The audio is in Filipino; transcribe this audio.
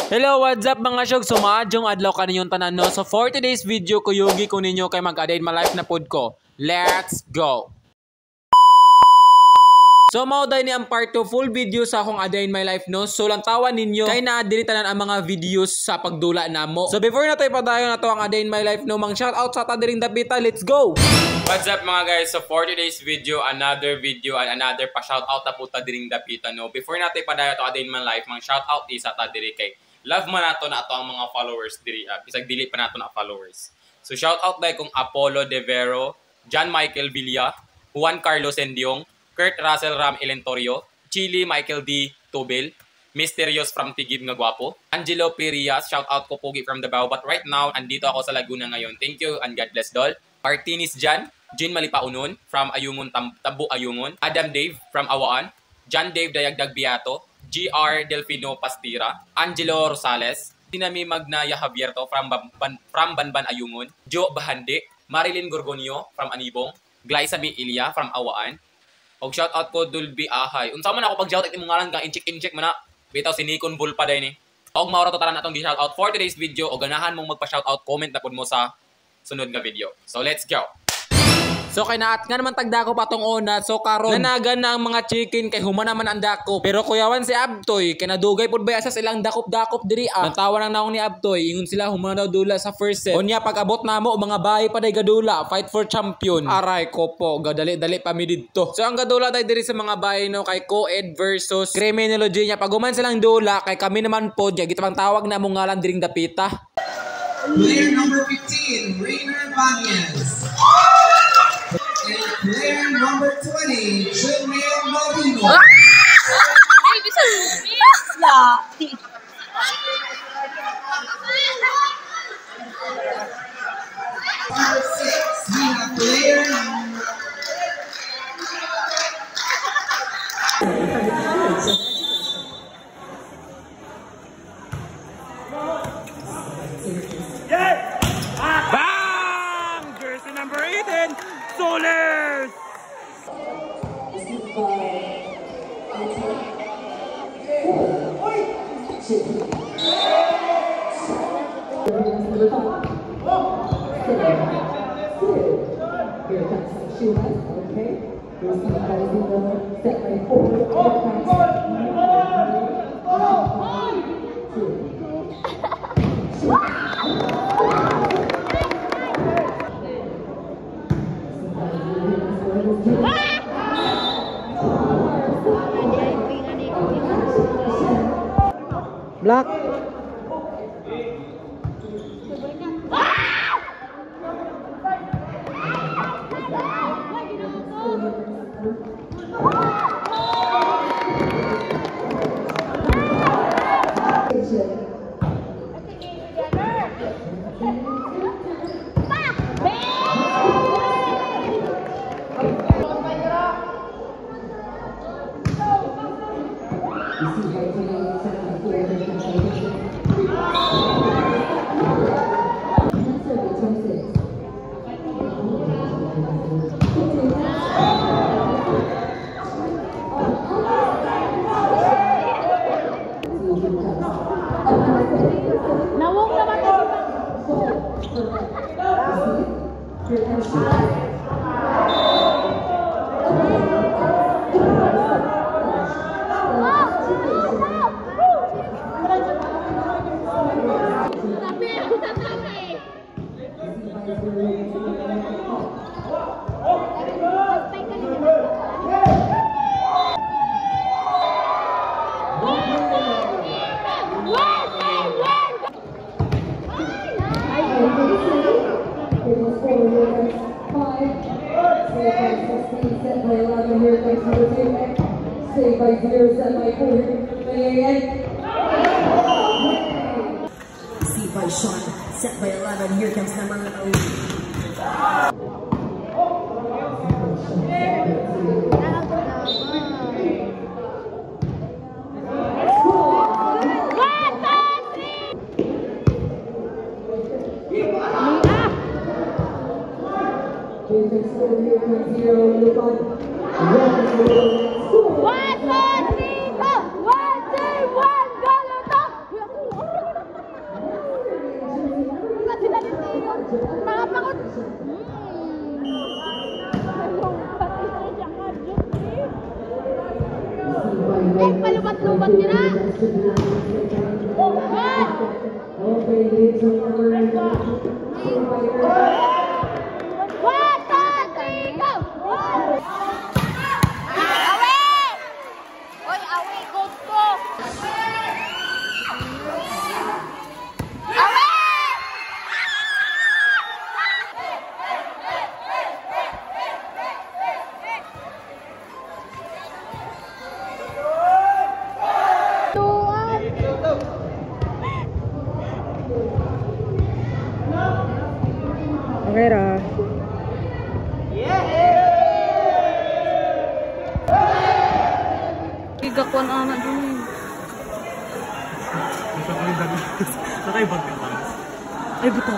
Hello, what's up mga syog? Sumaadjong adlaw kaninyong tanan no. So for today's video, kuyugi ko ninyo kay mag-adain ma life na pod ko. Let's go! So mauday ni ang part 2 full video sa akong A Day in My Life no. So lang tawan ninyo kay na-delete tanan ang mga videos sa pagdula namo. So before na tayo padayon na to ang A Day in My Life no, mang shout out sa tadiring dapita. Let's go. What's up mga guys? So for today's video, another video and another pa shout out na po tadiring dapita no. Before na tayo padayon to A Day in My Life, mang shout out isa tadiri kay love man nato na ato ang mga followers diri. Bisag dili pa nato na followers. So shout out dai kung Apollo De Vero, John Michael Villa, Juan Carlos Endiong, Kurt Russell Ram Elentorio, Chili Michael D. Tobel, Mysterious from Tigib nga Guapo, Angelo Perias, shout out ko Pogi from Davao, but right now, andito ako sa Laguna ngayon. Thank you and God bless Dol. Martinis Jan, Jin Malipaunon from Ayungon, Tabu Ayungon, Adam Dave from Awaan, John Dave Dayagdag Biato, GR Delfino Pastira, Angelo Rosales, Dinami Magnaya Javierto from Banban Ayungon, Joe Bahande, Marilyn Gorgonio from Anibong, Glysabi Ilya from Awaan, og shout out ko Dulby Ahay. Unsa man ako pag shout out imong ngalan ka incheck man na. Bitaw si Nikon Bull pa day ni. Og mauro to tanan atong gi shout out for today's video og ganahan mong magpa shout out, comment na pud mo sa sunod nga video. So let's go. So kay naat nga naman tagdako patong una. So karon nanagan na ang mga chicken kay human naman ang dakop. Pero kuyawan si Abtoy kay nadugay pud ba sa silang dakop-dakop diri ah. Nantawa nang naong ni Abtoy ingon sila human daw dula sa first set. Unya pag abot namo mga bahay pa day gadula, fight for champion. Aray ko po, gadali-dali pa mi didto. So ang gadula tay diri sa mga bahay no kay Coed versus Criminology nya. Pag human silang dula kay kami naman pod nya gitawang tawag na mong ngalan diring dapita. Player number 15, Rainer Banyas. And player number 20, Julian Malino. Ay, bisa ya. Number 6, we have player Bang! Jersey number 18, Solers! Black. Nawong naman Received by Sean, set by 11. Here comes number 11. One, two, three, go! 1, 2, 1, go, go, go! Okay ra. Gigakwan anak dun. Nakaibang ka ba? Ay, buto.